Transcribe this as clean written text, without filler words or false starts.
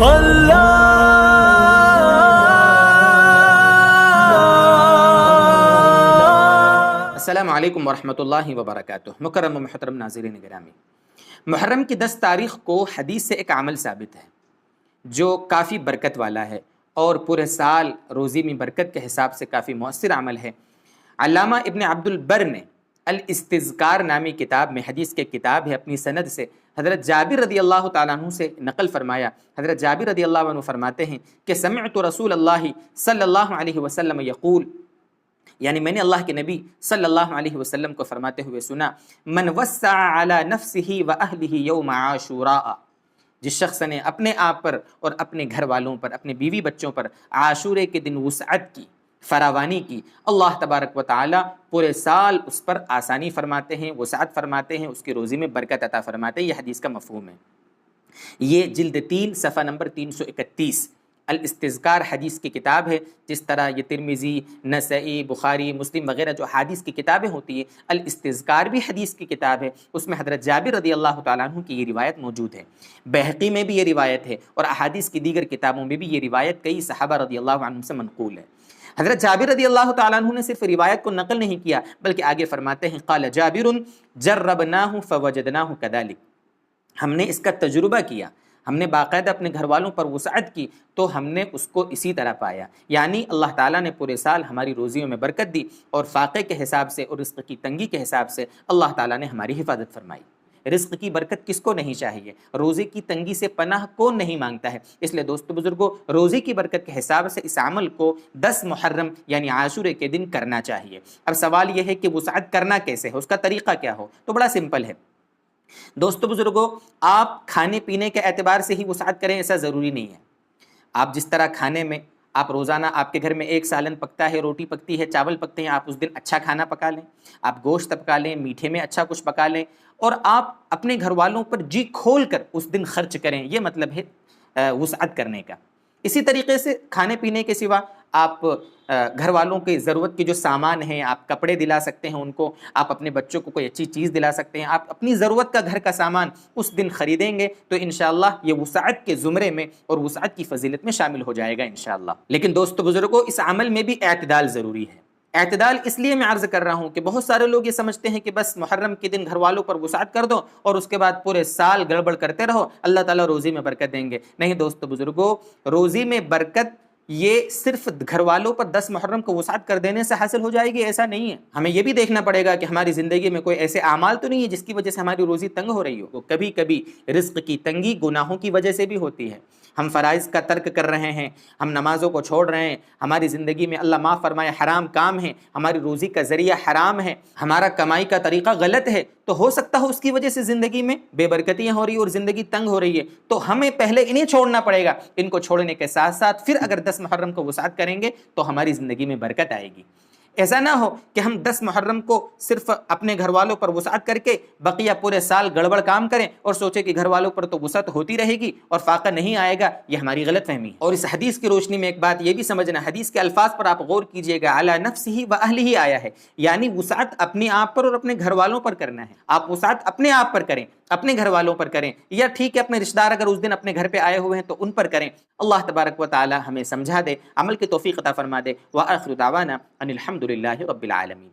السلام علیکم ورحمۃ اللہ وبرکاتہ۔ مکرم و محترم ناظرین گرامی، محرم کی 10 تاریخ کو حدیث سے ایک عمل ثابت ہے جو کافی برکت والا ہے اور پورے سال روزی میں برکت کے حساب سے کافی مؤثر عمل ہے۔ علامہ ابن عبد البر نے الاستذکار نامی کتاب میں، حدیث کے کتاب ہے، اپنی سند سے حضرت جابر رضی اللہ تعالیٰ عنہ سے نقل فرمایا۔ حضرت جابر رضی اللہ عنہ فرماتے ہیں کہ سمعت رسول اللہ صلی اللہ علیہ وسلم یقول، یعنی میں نے اللہ کے نبی صلی اللہ علیہ وسلم کو فرماتے ہوئے سنا، من وسع علی نفسہ واہلہ یوم عاشوراء، جس شخص نے اپنے آپ پر اور اپنے گھر والوں پر، اپنے بیوی بچوں پر عاشورے کے دن وسعت کی، فراوانی کی، اللہ تبارک و تعالی پورے سال اس پر آسانی فرماتے ہیں، وسعت فرماتے ہیں، اس کی روزی میں برکت عطا فرماتے ہیں۔ یہ حدیث کا مفہوم ہے۔ یہ جلد 3 صفحہ نمبر 331 الاستذکار حدیث کی کتاب ہے۔ جس طرح یہ ترمذی، نسائی، بخاری، مسلم وغیرہ جو حدیث کی کتابیں ہوتی ہیں، الاستذکار بھی حدیث کی کتاب ہے، اس میں حضرت جابر رضی اللہ تعالیٰ عنہ کی یہ روایت موجود ہے۔ بہقی میں بھی یہ روایت ہے اور احادیث کی دیگر کتابوں میں بھی یہ روایت کئی صحابہ رضی اللہ عنہم سے منقول ہے۔ حضرت جابر رضی اللہ تعالیٰ عنہ نے صرف روایت کو نقل نہیں کیا، بلکہ آگے فرماتے ہیں، قال جابر جربناہ فوجدناہ کذلک، ہم نے اس کا تجربہ کیا، ہم نے باقاعدہ اپنے گھر والوں پر وسعت کی تو ہم نے اس کو اسی طرح پایا۔ یعنی اللہ تعالیٰ نے پورے سال ہماری روزیوں میں برکت دی اور فاقے کے حساب سے اور رزق کی تنگی کے حساب سے اللہ تعالیٰ نے ہماری حفاظت فرمائی۔ رزق کی برکت کس کو نہیں چاہیے؟ روزے کی تنگی سے پناہ کون نہیں مانگتا ہے؟ اس لیے دوستو بزرگوں، روزے کی برکت کے حساب سے اس عمل کو 10 محرم یعنی عاشورے کے دن کرنا چاہیے۔ اب سوال یہ ہے کہ وسعت کرنا کیسے ہے، اس کا طریقہ کیا ہو؟ تو بڑا سمپل ہے دوستو بزرگوں، آپ کھانے پینے کے اعتبار سے ہی وسعت کریں ایسا ضروری نہیں ہے۔ آپ جس طرح کھانے میں، آپ روزانہ آپ کے گھر میں ایک سالن پکتا ہے، روٹی پکتی ہے، چاول پکتے ہیں، آپ اس دن اچھا کھانا پکا لیں، آپ گوشت پکا لیں، میٹھے میں اچھا کچھ پکا لیں اور آپ اپنے گھر والوں پر جی کھول کر اس دن خرچ کریں، یہ مطلب ہے وسعت کرنے کا۔ اسی طریقے سے کھانے پینے کے سوا آپ گھر والوں کے ضرورت کے جو سامان ہیں، آپ کپڑے دلا سکتے ہیں ان کو، آپ اپنے بچوں کو کوئی اچھی چیز دلا سکتے ہیں، آپ اپنی ضرورت کا گھر کا سامان اس دن خریدیں گے تو انشاءاللہ یہ وسعت کے زمرے میں اور وسعت کی فضیلت میں شامل ہو جائے گا انشاءاللہ۔ لیکن دوستو بزرگوں، اس عمل میں بھی اعتدال ضروری ہے۔ اعتدال اس لیے میں عرض کر رہا ہوں کہ بہت سارے لوگ یہ سمجھتے ہیں کہ بس محرم کے دن گھر والوں پر وسعت کر دو اور اس کے بعد پورے سال گڑبڑ کرتے رہو، اللہ تعالیٰ روزی میں برکت دیں گے۔ نہیں دوستو بزرگوں، روزی میں برکت یہ صرف گھر والوں پر 10 محرم کو وسعت کر دینے سے حاصل ہو جائے گی، ایسا نہیں ہے۔ ہمیں یہ بھی دیکھنا پڑے گا کہ ہماری زندگی میں کوئی ایسے اعمال تو نہیں ہے جس کی وجہ سے ہماری روزی تنگ ہو رہی ہو۔ کبھی کبھی رزق کی تنگی گناہوں کی وجہ سے بھی ہوتی ہے، ہم فرائض کا ترک کر رہے ہیں، ہم نمازوں کو چھوڑ رہے ہیں، ہماری زندگی میں اللہ معاف فرمائے حرام کام ہے، ہماری روزی کا ذریعہ حرام ہے، ہمارا کمائی کا طریقہ غلط ہے، تو ہو سکتا ہے اس کی وجہ سے زندگی میں بے برکتیاں ہو رہی ہیں اور زندگی تنگ ہو رہی ہے۔ تو ہمیں پہلے انہیں چھوڑنا پڑے گا، ان کو چھوڑنے کے ساتھ ساتھ پھر اگر 10 محرم کو وسعت کریں گے تو ہماری زندگی میں برکت آئے گی۔ ایسا نہ ہو کہ ہم 10 محرم کو صرف اپنے گھر والوں پر وسعت کر کے بقیہ پورے سال گڑبڑ کام کریں اور سوچیں کہ گھر والوں پر تو وسعت ہوتی رہے گی اور فاقہ نہیں آئے گا۔ یہ ہماری غلط فہمی ہے۔ اور اس حدیث کی روشنی میں ایک بات یہ بھی سمجھنا، حدیث کے الفاظ پر آپ غور کیجئے گا، علی نفسہ و اہلہ آیا ہے، یعنی وسعت اپنے آپ پر اور اپنے گھر والوں پر کرنا ہے۔ آپ وسعت اپنے آپ پر کریں، اپنے گھر والوں پر کریں، یا ٹھیک ہے اپنے رشتہ دار اگر اس دن اپنے گھر پہ آئے ہوئے ہیں تو ان پر کریں۔ اللہ تبارک و تعالی ہمیں سمجھا دے، عمل کی توفیق عطا فرما دے۔ وآخر دعوانا ان الحمد للہ رب العالمین۔